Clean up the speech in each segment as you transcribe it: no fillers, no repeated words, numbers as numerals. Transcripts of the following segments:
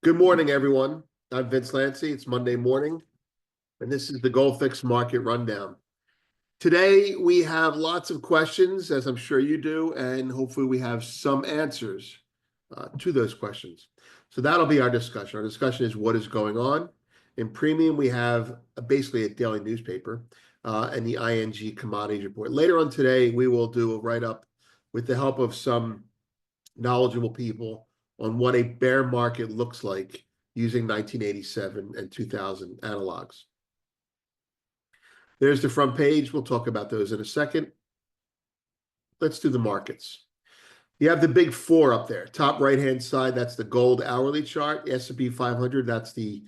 Good morning, everyone. I'm Vince Lancy. It's Monday morning, and this is the GoldFix Market Rundown. Today, we have lots of questions, as I'm sure you do, and hopefully we have some answers to those questions. So that'll be our discussion. Our discussion is what is going on. In premium, we have basically a daily newspaper and the ING Commodities Report. Later on today, we will do a write-up with the help of some knowledgeable people on what a bear market looks like using 1987 and 2000 analogs. There's the front page. We'll talk about those in a second. Let's do the markets. You have the big four up there. Top right-hand side, that's the gold hourly chart. The S&P 500, that's the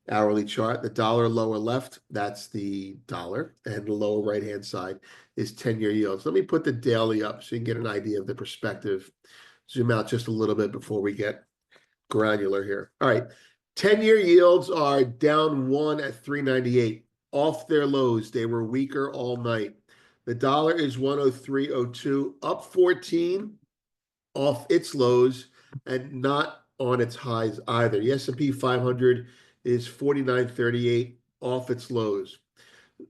hourly chart. The dollar lower left, that's the dollar. And the lower right-hand side is 10-year yields. Let me put the daily up so you can get an idea of the perspective. Zoom out just a little bit before we get granular here. All right. 10-year yields are down 1 at 398. Off their lows. They were weaker all night. The dollar is 103.02, up 14 off its lows and not on its highs either. The S&P 500 is 49.38 off its lows.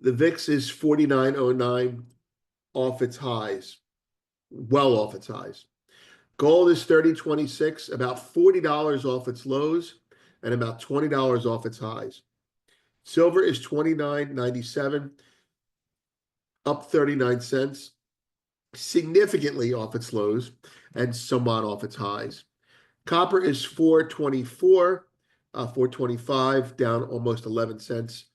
The VIX is 49.09 off its highs, well off its highs. Gold is 30.26, about $40 off its lows and about $20 off its highs. Silver is 29.97, up 39 cents, significantly off its lows and somewhat off its highs. Copper is 4.24, 4.25, down almost 11 cents,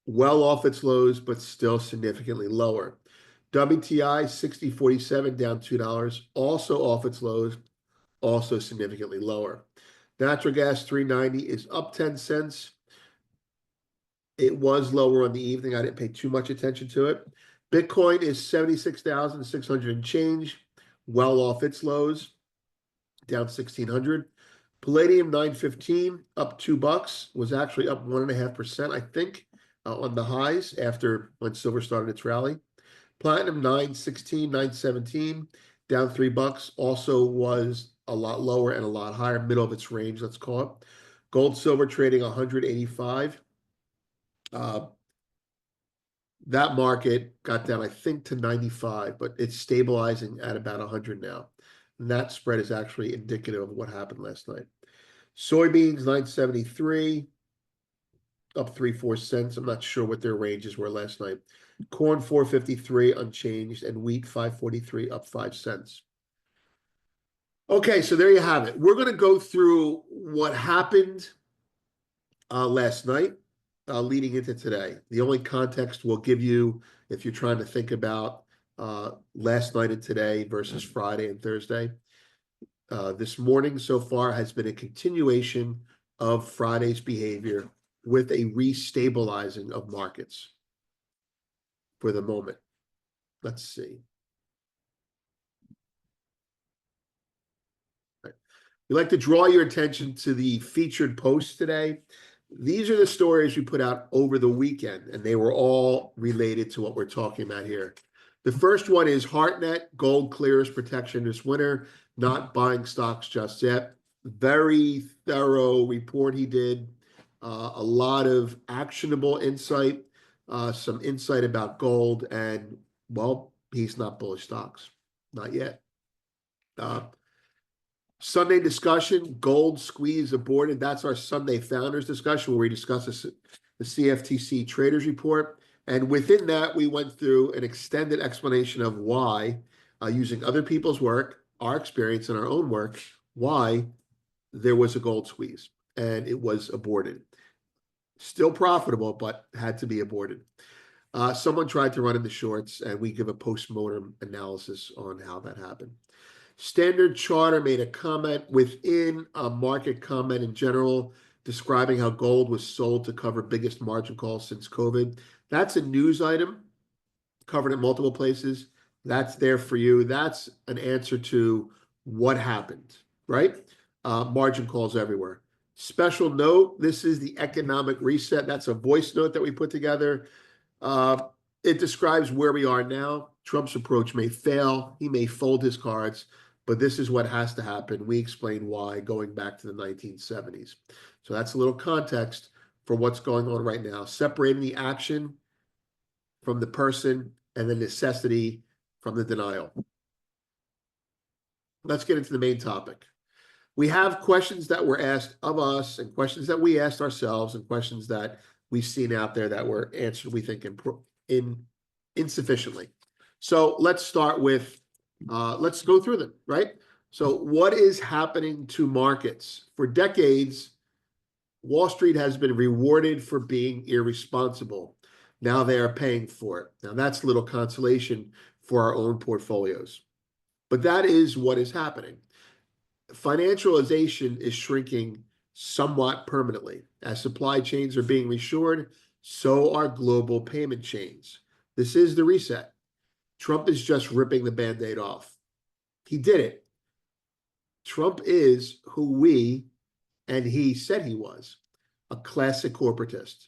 well off its lows, but still significantly lower. WTI 60.47, down $2, also off its lows, also significantly lower. Natural gas 390 is up 10 cents. It was lower on the evening. I didn't pay too much attention to it. Bitcoin is 76,600 and change, well off its lows, down 1,600. Palladium 915, up $2, was actually up 1.5%, I think, on the highs after when silver started its rally. Platinum 916, 917, down $3, also was a lot lower and a lot higher, middle of its range, let's call it. Gold, silver trading 185. That market got down, I think, to 95, but it's stabilizing at about 100 now. And that spread is actually indicative of what happened last night. Soybeans 973, up 3-4 cents. I'm not sure what their ranges were last night. Corn 453 unchanged, and wheat 543 up 5 cents. Okay, so there you have it. We're going to go through what happened last night leading into today. The only context we'll give you if you're trying to think about last night and today versus Friday and Thursday. This morning so far has been a continuation of Friday's behavior with a restabilizing of markets for the moment. Let's see. Right. We'd like to draw your attention to the featured posts today. These are the stories we put out over the weekend, and they were all related to what we're talking about here. The first one is Hartnett, gold clears protection this winter, not buying stocks just yet. Very thorough report he did. A lot of actionable insight, some insight about gold, and, well, he's not bullish stocks. Not yet. Sunday discussion, gold squeeze aborted. That's our Sunday founders discussion where we discuss the CFTC traders report. And within that, we went through an extended explanation of why, using other people's work, our experience, and our own work, why there was a gold squeeze and it was aborted. Still profitable, but had to be aborted. Someone tried to run in the shorts, and we give a post-mortem analysis on how that happened. Standard Charter made a comment within a market comment in general, describing how gold was sold to cover biggest margin calls since COVID. That's a news item covered in multiple places. That's there for you. That's an answer to what happened, right? Margin calls everywhere. Special note, this is the economic reset. That's a voice note that we put together. It describes where we are now. Trump's approach may fail. He may fold his cards, but this is what has to happen. We explain why going back to the 1970s. So that's a little context for what's going on right now, separating the action from the person and the necessity from the denial. Let's get into the main topic. We have questions that were asked of us and questions that we asked ourselves and questions that we've seen out there that were answered, we think, insufficiently. So let's start with, let's go through them, right? So what is happening to markets? For decades, Wall Street has been rewarded for being irresponsible. Now they are paying for it. Now that's little consolation for our own portfolios. But that is what is happening. Financialization is shrinking somewhat permanently. As supply chains are being reshored, so are global payment chains. This is the reset. Trump is just ripping the Band-Aid off. He did it. Trump is who we and he said he was, a classic corporatist.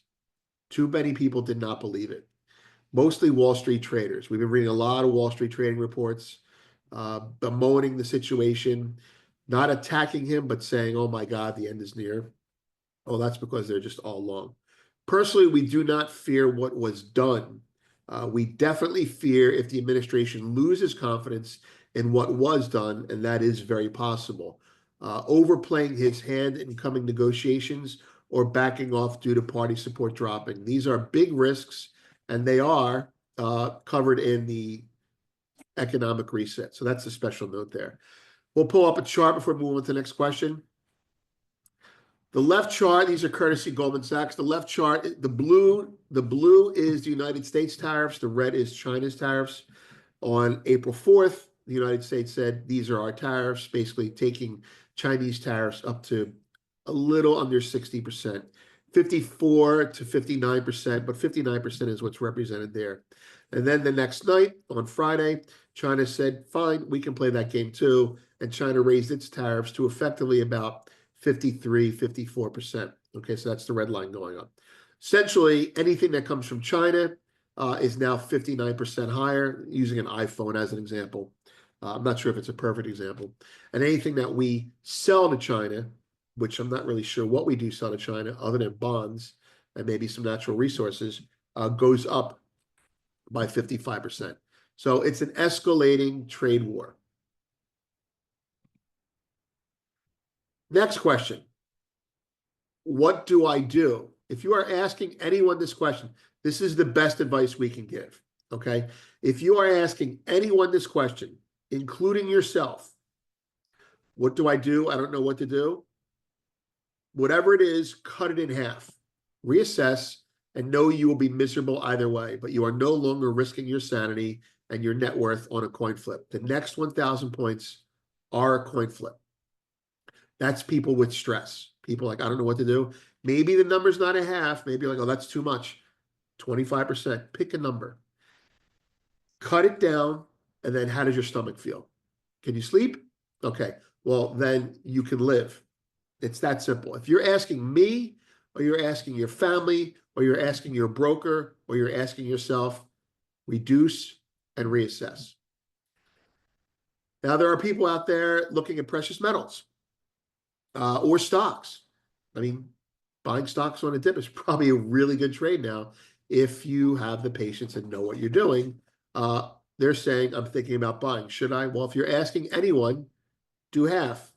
Too many people did not believe it. Mostly Wall Street traders. We've been reading a lot of Wall Street trading reports, bemoaning the situation, not attacking him, but saying, oh my God, the end is near. Oh, that's because they're just all long. Personally, we do not fear what was done. We definitely fear if the administration loses confidence in what was done, and that is very possible. Overplaying his hand in coming negotiations or backing off due to party support dropping. These are big risks, and they are covered in the economic reset. So that's a special note there. We'll pull up a chart before we move on to the next question. The left chart, these are courtesy Goldman Sachs. The left chart, the blue is the United States tariffs. The red is China's tariffs. On April 4th, the United States said, these are our tariffs, basically taking Chinese tariffs up to a little under 60%, 54 to 59%, but 59% is what's represented there. And then the next night, on Friday, China said, fine, we can play that game too. And China raised its tariffs to effectively about 53, 54%. Okay, so that's the red line going up. Essentially, anything that comes from China is now 59% higher, using an iPhone as an example. I'm not sure if it's a perfect example. And anything that we sell to China, which I'm not really sure what we do sell to China other than bonds and maybe some natural resources, goes up by 55%. So it's an escalating trade war. Next question. What do I do? If you are asking anyone this question, this is the best advice we can give, okay? If you are asking anyone this question, including yourself, what do I do? I don't know what to do. Whatever it is, cut it in half. Reassess and know you will be miserable either way, but you are no longer risking your sanity and your net worth on a coin flip. The next 1,000 points are a coin flip. That's people with stress. People like, I don't know what to do. Maybe the number's not a half. Maybe you're like, oh, that's too much. 25%. Pick a number. Cut it down. And then how does your stomach feel? Can you sleep? Okay. Well, then you can live. It's that simple. If you're asking me, or you're asking your family, or you're asking your broker, or you're asking yourself, reduce and reassess. Now, there are people out there looking at precious metals or stocks. I mean, buying stocks on a dip is probably a really good trade now if you have the patience and know what you're doing. They're saying, I'm thinking about buying. Should I? Well, if you're asking anyone, do half.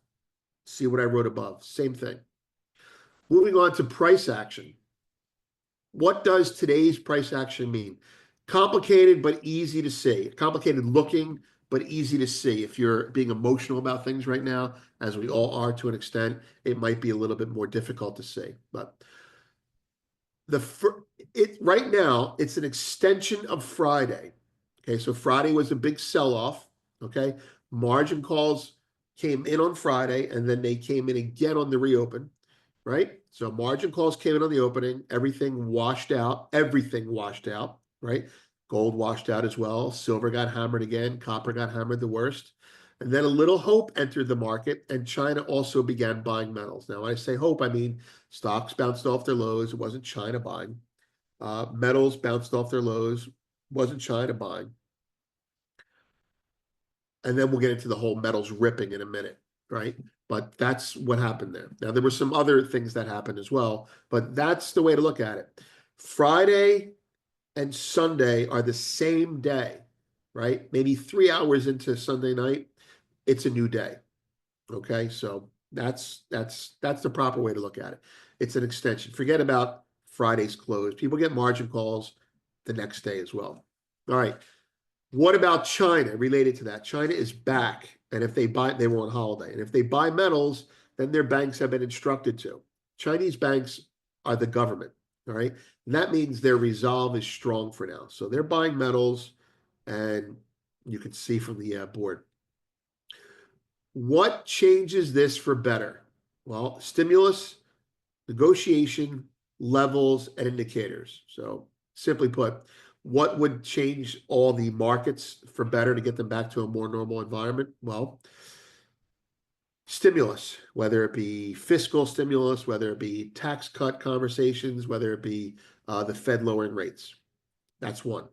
See what I wrote above. Same thing. Moving on to price action. What does today's price action mean? Complicated, but easy to see. Complicated looking, but easy to see. If you're being emotional about things right now, as we all are to an extent, it might be a little bit more difficult to see. But right now, it's an extension of Friday. Okay, so Friday was a big sell-off. Okay, margin calls came in on Friday, and then they came in again on the reopen, right? So margin calls came in on the opening, everything washed out, right? Gold washed out as well. Silver got hammered again. Copper got hammered the worst. And then a little hope entered the market, and China also began buying metals. Now, when I say hope, I mean stocks bounced off their lows. It wasn't China buying. Metals bounced off their lows. Wasn't China buying. And then we'll get into the whole metals ripping in a minute, right? But that's what happened there. Now, there were some other things that happened as well, but that's the way to look at it. Friday and Sunday are the same day, right? Maybe 3 hours into Sunday night, it's a new day. Okay, so that's the proper way to look at it. It's an extension. Forget about Friday's close. People get margin calls the next day as well. All right. What about China related to that? China is back. And if they buy, they were on holiday. And if they buy metals, then their banks have been instructed to. Chinese banks are the government. All right. And that means their resolve is strong for now. So they're buying metals, and you can see from the board. What changes this for better? Well, stimulus, negotiation, levels, and indicators. So simply put, what would change all the markets for better to get them back to a more normal environment? Well, stimulus, whether it be fiscal stimulus, whether it be tax cut conversations, whether it be the Fed lowering rates. That's one.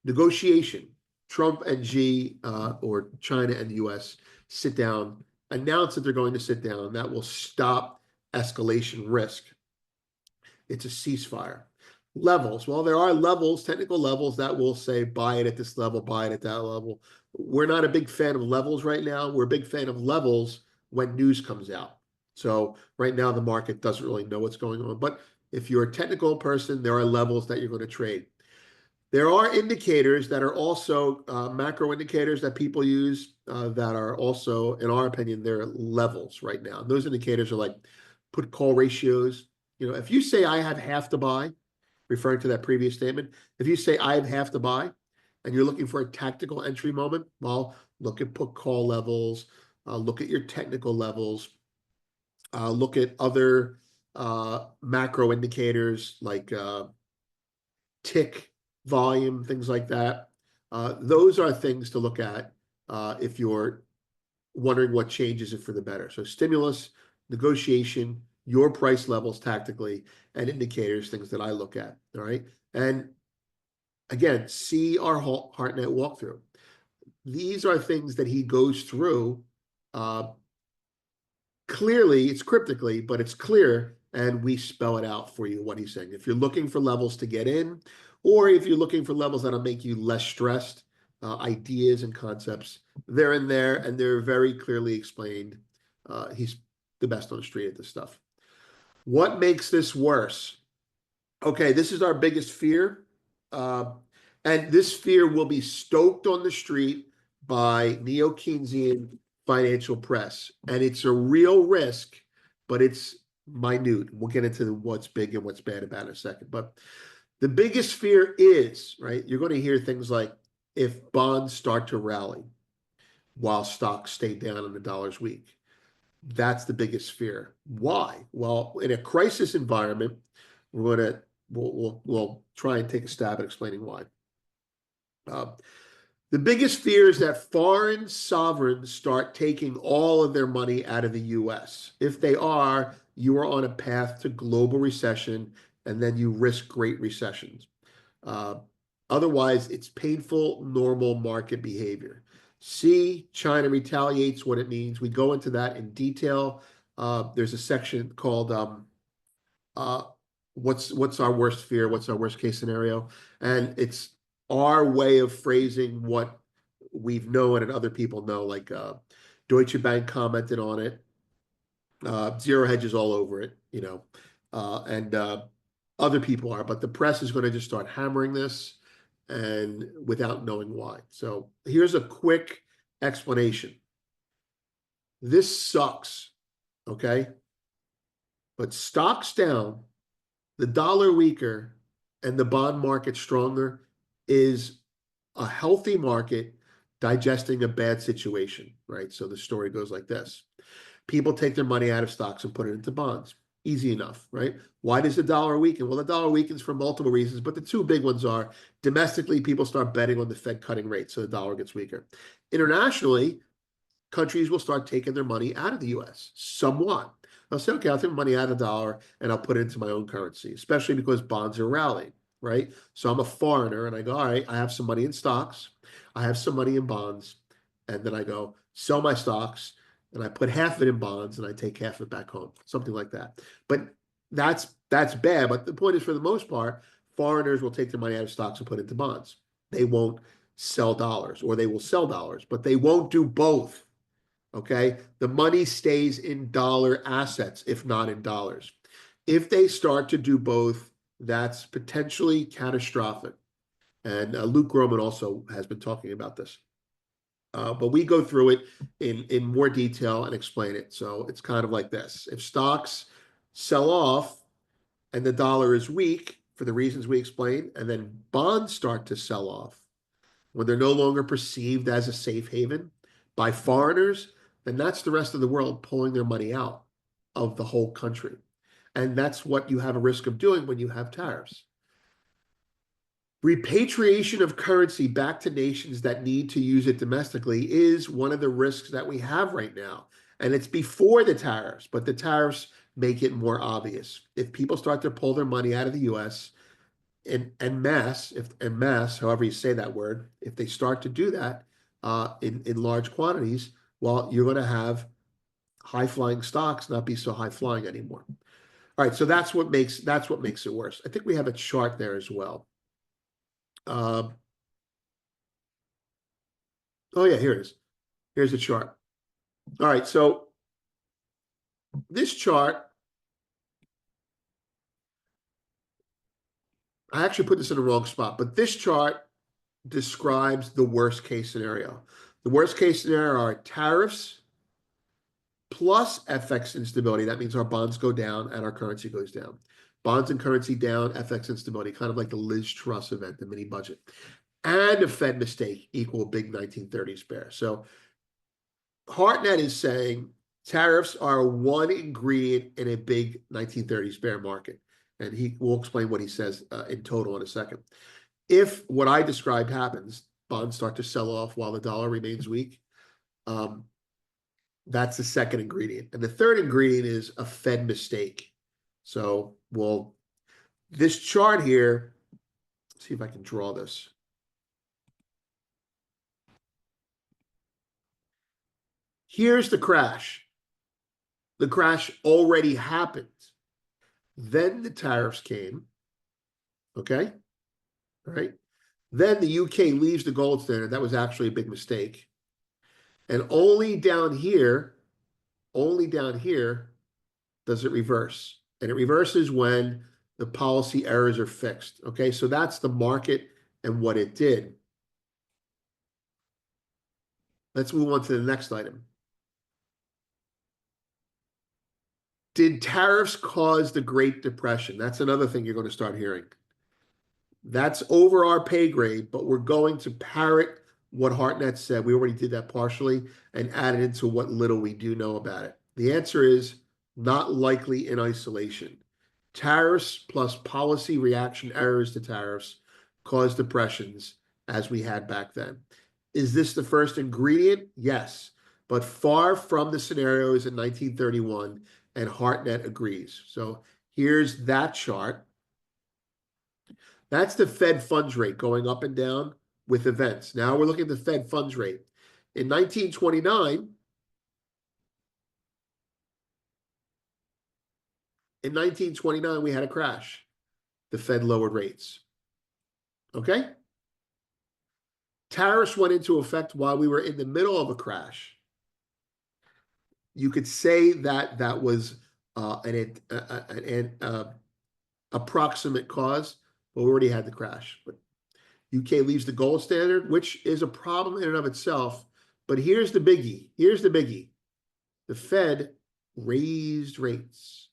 Negotiation. Trump and Xi, or China and the US, sit down, announce that they're going to sit down. That will stop escalation risk. It's a ceasefire. Levels. Well, there are levels, technical levels that will say buy it at this level, buy it at that level. We're not a big fan of levels right now. We're a big fan of levels when news comes out. So right now the market doesn't really know what's going on. But if you're a technical person, there are levels that you're going to trade. There are indicators that are also macro indicators that people use that are also, in our opinion, they're levels right now. And those indicators are like put call ratios. If you say I have half to buy, referring to that previous statement, if you say I have half to buy and you're looking for a tactical entry moment, well, look at put call levels, look at your technical levels, look at other macro indicators like tick volume, things like that. Those are things to look at if you're wondering what changes it for the better. So stimulus, negotiation, your price levels tactically, and indicators, things that I look at. All right. And again, see our HeartNet walkthrough. These are things that he goes through clearly. It's cryptically, but it's clear, and we spell it out for you what he's saying. If you're looking for levels to get in, or if you're looking for levels that'll make you less stressed, ideas and concepts, they're in there, and they're very clearly explained. He's the best on the street at this stuff. What makes this worse? Okay, this is our biggest fear. And this fear will be stoked on the street by neo-Keynesian financial press. And it's a real risk, but it's minute. We'll get into what's big and what's bad about it in a second. But the biggest fear is, right, you're going to hear things like if bonds start to rally while stocks stay down and the dollar's weak. That's the biggest fear. Why? Well, in a crisis environment, we'll try and take a stab at explaining why. The biggest fear is that foreign sovereigns start taking all of their money out of the U.S. If they are, you are on a path to global recession, and then you risk great recessions. Otherwise, it's painful, normal market behavior. C, China retaliates, what it means. We go into that in detail. There's a section called what's our worst fear, what's our worst case scenario, and it's our way of phrasing what we've known and other people know. Like Deutsche Bank commented on it, Zero Hedge is all over it, and other people are, but the press is going to just start hammering this and without knowing why. So here's a quick explanation. This sucks, okay? But stocks down, the dollar weaker, and the bond market stronger is a healthy market digesting a bad situation, right? So the story goes like this. People take their money out of stocks and put it into bonds. Easy enough, right? Why does the dollar weaken? Well, the dollar weakens for multiple reasons, but the two big ones are domestically, people start betting on the Fed cutting rates, so the dollar gets weaker. Internationally, countries will start taking their money out of the US somewhat. They'll say, okay, I'll take money out of the dollar and I'll put it into my own currency, especially because bonds are rallying, right? So I'm a foreigner and I go, all right, I have some money in stocks, I have some money in bonds, and then I go sell my stocks, and I put half of it in bonds, and I take half of it back home, something like that. But that's bad. But the point is, for the most part, foreigners will take their money out of stocks and put it into bonds. They won't sell dollars, or they will sell dollars, but they won't do both. Okay, the money stays in dollar assets, if not in dollars. If they start to do both, that's potentially catastrophic. And Luke Gromen also has been talking about this. But we go through it in more detail and explain it. So it's kind of like this. If stocks sell off and the dollar is weak for the reasons we explained, and then bonds start to sell off when they're no longer perceived as a safe haven by foreigners, then that's the rest of the world pulling their money out of the whole country. And that's what you have a risk of doing when you have tariffs. Repatriation of currency back to nations that need to use it domestically is one of the risks that we have right now. And it's before the tariffs, but the tariffs make it more obvious. If people start to pull their money out of the US en masse, however you say that word, if they start to do that in large quantities, well, you're going to have high flying stocks not be so high flying anymore. All right, so that's what makes it worse. I think we have a chart there as well. Oh yeah, here it is. Here's the chart. All right, so this chart, I actually put this in the wrong spot, but this chart describes the worst case scenario. The worst case scenario are tariffs plus FX instability. That means our bonds go down and our currency goes down. Bonds and currency down, FX instability, kind of like the Liz Truss event, the mini budget. And a Fed mistake equal big 1930s bear. So Hartnett is saying tariffs are one ingredient in a big 1930s bear market. And he will explain what he says in total in a second. If what I described happens, bonds start to sell off while the dollar remains weak, that's the second ingredient. And the third ingredient is a Fed mistake. So, well, this chart here, let's see if I can draw this. Here's the crash. The crash already happened. Then the tariffs came. Okay? All right. Then the UK leaves the gold standard. That was actually a big mistake. And only down here does it reverse. And it reverses when the policy errors are fixed. Okay, so that's the market and what it did. Let's move on to the next item. Did tariffs cause the Great Depression? That's another thing you're going to start hearing. That's over our pay grade, but we're going to parrot what Hartnett said. We already did that partially and added into what little we do know about it. The answer is not likely in isolation. Tariffs plus policy reaction errors to tariffs cause depressions as we had back then. Is this the first ingredient? Yes, but far from the scenarios in 1931, and Hartnett agrees. So here's that chart. That's the Fed funds rate going up and down with events. Now we're looking at the Fed funds rate. In 1929, we had a crash. The Fed lowered rates. Okay? Tariffs went into effect while we were in the middle of a crash. You could say that that was an approximate cause, but we already had the crash. But UK leaves the gold standard, which is a problem in and of itself. But here's the biggie. Here's the biggie. The Fed raised rates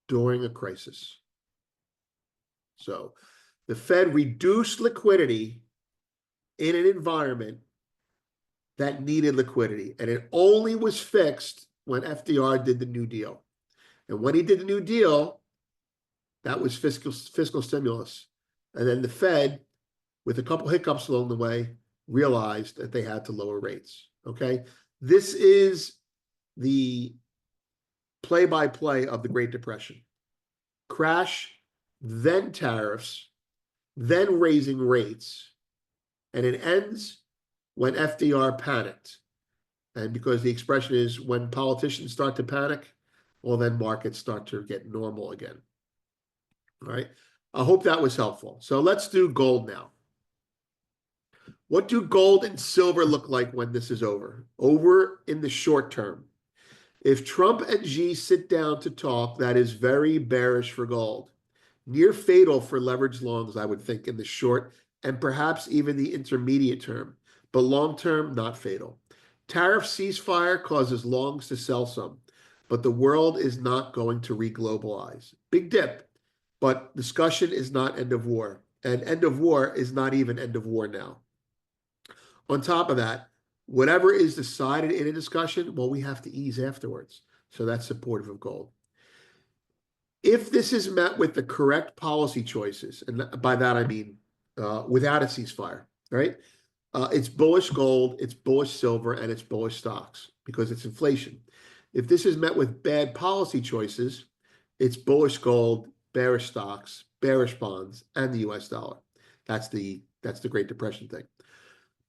during a crisis. So the Fed reduced liquidity in an environment that needed liquidity. And it only was fixed when FDR did the New Deal. And when he did the New Deal, that was fiscal stimulus. And then the Fed, with a couple hiccups along the way, realized that they had to lower rates. Okay? This is the play-by-play of the Great Depression. Crash, then tariffs, then raising rates, and it ends when FDR panicked. And because the expression is when politicians start to panic, well, then markets start to get normal again. All right. I hope that was helpful. So let's do gold now. What do gold and silver look like when this is over? Over in the short term. If Trump and Xi sit down to talk, that is very bearish for gold. Near fatal for leveraged longs, I would think, in the short and perhaps even the intermediate term. But long term, not fatal. Tariff ceasefire causes longs to sell some, but the world is not going to reglobalize. Big dip, but discussion is not end of war. And end of war is not even end of war now. On top of that, whatever is decided in a discussion, well, we have to ease afterwards. So that's supportive of gold. If this is met with the correct policy choices, and by that I mean without a ceasefire, right? It's bullish gold, it's bullish silver, and it's bullish stocks because it's inflation. If this is met with bad policy choices, it's bullish gold, bearish stocks, bearish bonds, and the US dollar. That's the Great Depression thing.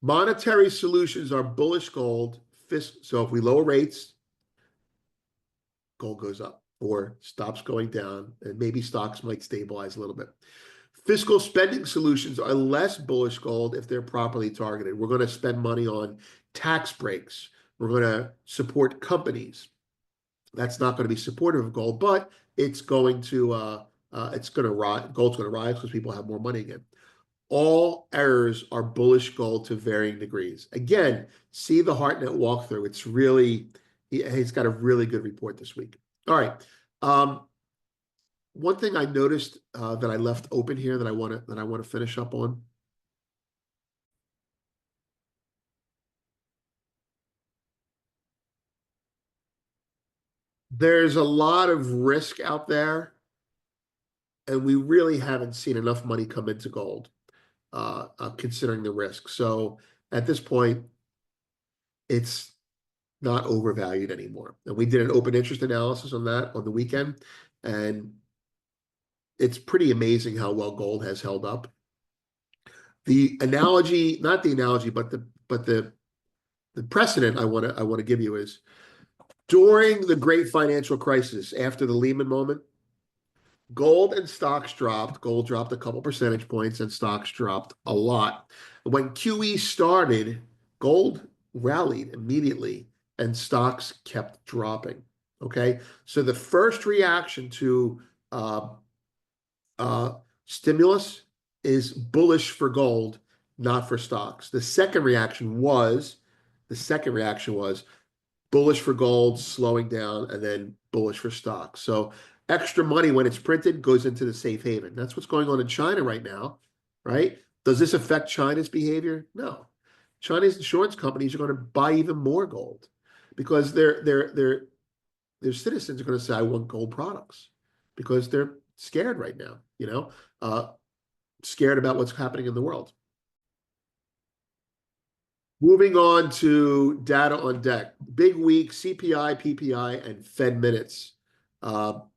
Monetary solutions are bullish gold. So if we lower rates, gold goes up or stops going down, and maybe stocks might stabilize a little bit. Fiscal spending solutions are less bullish gold if they're properly targeted. We're going to spend money on tax breaks. We're going to support companies. That's not going to be supportive of gold, but it's going to rise. Gold's going to rise because people have more money again. All errors are bullish gold to varying degrees. Again, see the HeartNet walkthrough. It's really, he's got a really good report this week. All right. One thing I noticed that I left open here that I want to finish up on. There's a lot of risk out there, and we really haven't seen enough money come into gold, considering the risk. So at this point, it's not overvalued anymore. And we did an open interest analysis on that on the weekend, and it's pretty amazing how well gold has held up. The analogy, not the analogy, but the precedent I want to give you is during the great financial crisis after the Lehman moment, gold and stocks dropped. Gold dropped a couple percentage points and stocks dropped a lot. When QE started, gold rallied immediately and stocks kept dropping. Okay, so the first reaction to stimulus is bullish for gold, not for stocks. The second reaction was bullish for gold, slowing down, and then bullish for stocks. So extra money when it's printed goes into the safe haven. That's what's going on in China right now, right? Does this affect China's behavior? No. China's insurance companies are going to buy even more gold because their citizens are going to say, I want gold products because they're scared right now, scared about what's happening in the world. Moving on to data on deck. Big week, CPI, PPI, and Fed minutes. They'll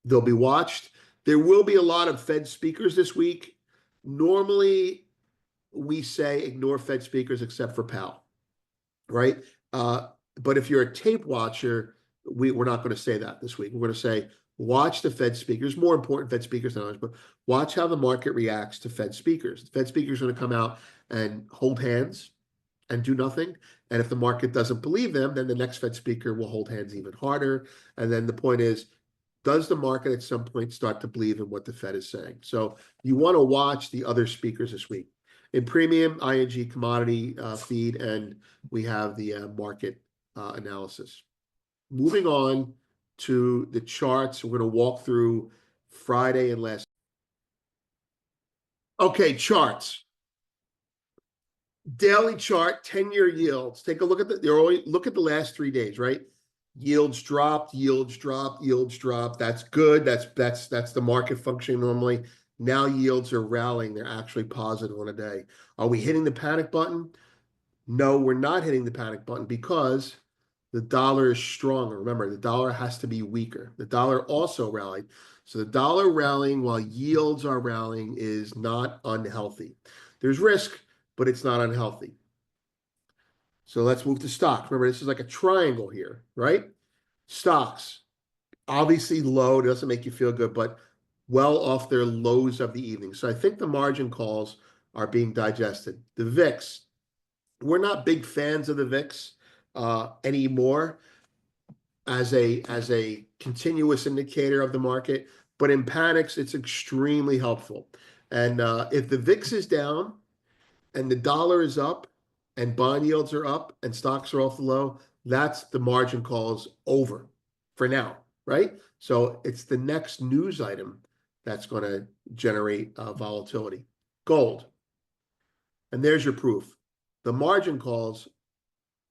be watched. There will be a lot of Fed speakers this week. Normally, we say ignore Fed speakers except for Powell, right? But if you're a tape watcher, we're not going to say that this week. We're going to say watch the Fed speakers, more important Fed speakers than others, but watch how the market reacts to Fed speakers. The Fed speakers are going to come out and hold hands and do nothing. And if the market doesn't believe them, then the next Fed speaker will hold hands even harder. And then the point is, does the market at some point start to believe in what the Fed is saying? So you want to watch the other speakers this week. In premium, ING commodity feed, and we have the market analysis. Moving on to the charts, we're going to walk through Friday and last. Okay, charts. Daily chart, 10-year yields. Take a look at look at the last 3 days, right? Yields dropped, yields dropped, yields dropped. That's good. That's the market functioning normally. Now yields are rallying. They're actually positive on a day. Are we hitting the panic button? No, we're not hitting the panic button because the dollar is stronger. Remember, the dollar has to be weaker. The dollar also rallied. So the dollar rallying while yields are rallying is not unhealthy. There's risk, but it's not unhealthy. So let's move to stocks. Remember, this is like a triangle here, right? Stocks, obviously low, doesn't make you feel good, but well off their lows of the evening. So I think the margin calls are being digested. The VIX, we're not big fans of the VIX anymore as a continuous indicator of the market, but in panics, it's extremely helpful. And if the VIX is down and the dollar is up and bond yields are up and stocks are off the low, that's the margin calls over for now, right? So it's the next news item that's going to generate volatility. Gold. And there's your proof. The margin calls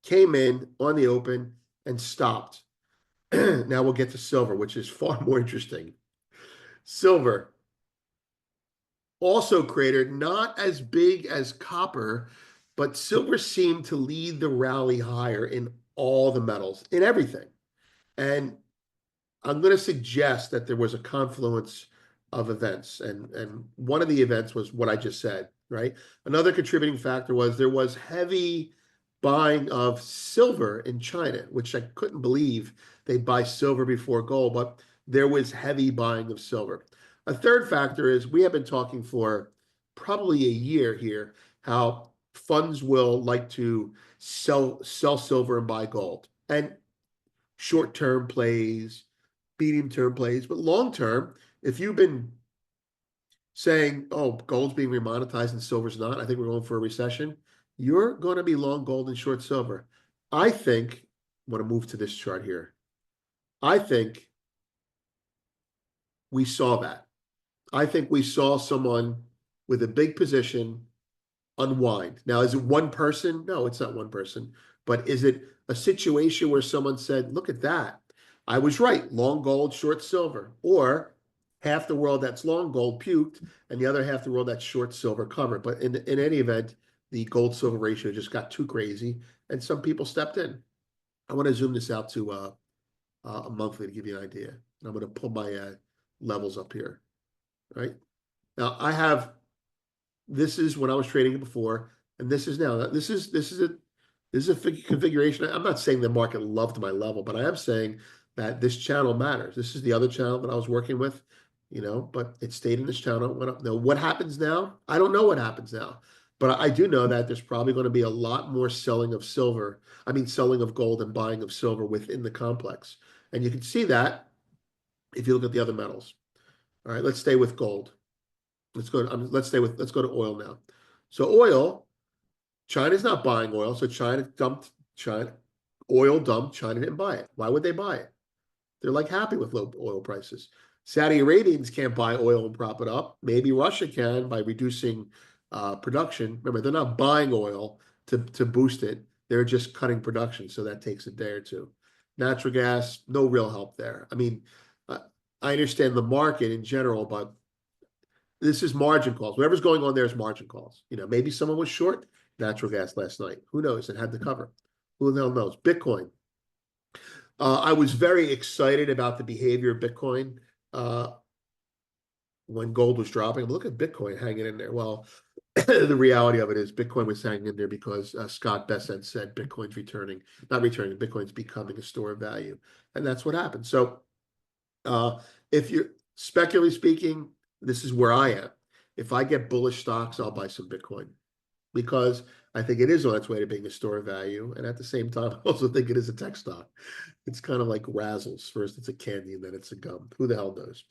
came in on the open and stopped. Now we'll get to silver, which is far more interesting. Silver also cratered, not as big as copper, but silver seemed to lead the rally higher in all the metals, in everything. And I'm going to suggest that there was a confluence of events. And one of the events was what I just said, right? Another contributing factor was there was heavy buying of silver in China, which I couldn't believe they'd buy silver before gold, but there was heavy buying of silver. A third factor is we have been talking for probably a year here how funds will like to sell silver and buy gold. And short-term plays, medium-term plays, but long-term, if you've been saying, oh, gold's being remonetized and silver's not, I think we're going for a recession, you're going to be long gold and short silver. I think, I want to move to this chart here. I think we saw that. I think we saw someone with a big position unwind. Now, is it one person? No, it's not one person. But is it a situation where someone said, look at that. I was right, long gold, short silver. Or half the world that's long gold puked, and the other half the world that's short silver covered. But in any event, the gold silver ratio just got too crazy, and some people stepped in. I want to zoom this out to a monthly to give you an idea. I'm going to pull my levels up here. Right now, this is when I was trading it before, and this is now. This is a configuration. I'm not saying the market loved my level, but I am saying that this channel matters. This is the other channel that I was working with, but it stayed in this channel, went up. Now, what happens now? I don't know what happens now, but I do know that there's probably going to be a lot more selling of silver. I mean, selling of gold and buying of silver within the complex, and you can see that if you look at the other metals. All right, let's stay with gold. Let's go to oil now. So oil, China's not buying oil, so China, oil dumped, China didn't buy it. Why would they buy it? They're like happy with low oil prices. Saudi Arabians can't buy oil and prop it up. Maybe Russia can by reducing production. Remember, they're not buying oil to boost it. They're just cutting production, so that takes a day or two. Natural gas, no real help there. I mean, I understand the market in general, but this is margin calls. Whatever's going on there is margin calls. Maybe someone was short natural gas last night. Who knows? It had to cover. Who the hell knows? Bitcoin. I was very excited about the behavior of Bitcoin when gold was dropping. Look at Bitcoin hanging in there. Well, the reality of it is Bitcoin was hanging in there because Scott Bessent said Bitcoin's not returning, Bitcoin's becoming a store of value. And that's what happened. So if you're speculatively speaking, this is where I am. If I get bullish stocks, I'll buy some Bitcoin because I think it is on its way to being a store of value. And at the same time, I also think it is a tech stock. It's kind of like Razzles. First, it's a candy, and then it's a gum. Who the hell knows?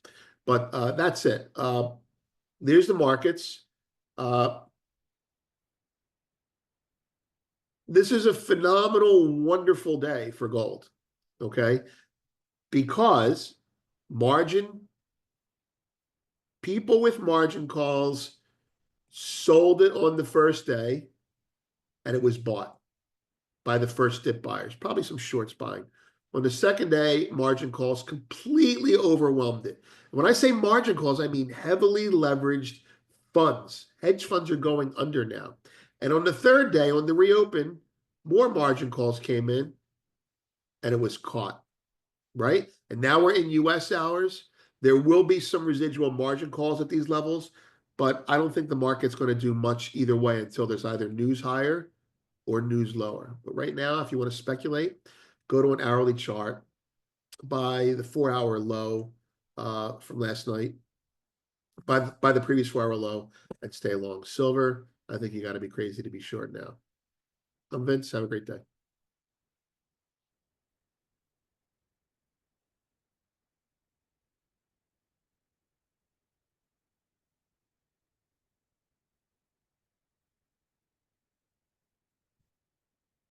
But that's it. There's the markets. This is a phenomenal, wonderful day for gold. Okay? Because people with margin calls sold it on the first day, and it was bought by the first dip buyers, probably some shorts buying. On the second day, margin calls completely overwhelmed it. And when I say margin calls, I mean heavily leveraged funds. Hedge funds are going under now. And on the third day, on the reopen, more margin calls came in, and it was caught, right? And now we're in US hours. There will be some residual margin calls at these levels, but I don't think the market's going to do much either way until there's either news higher or news lower. But right now, if you want to speculate, go to an hourly chart, buy the 4-hour low from last night, by the previous 4-hour low, and stay long. Silver, I think you got to be crazy to be short now. I'm Vince. Have a great day.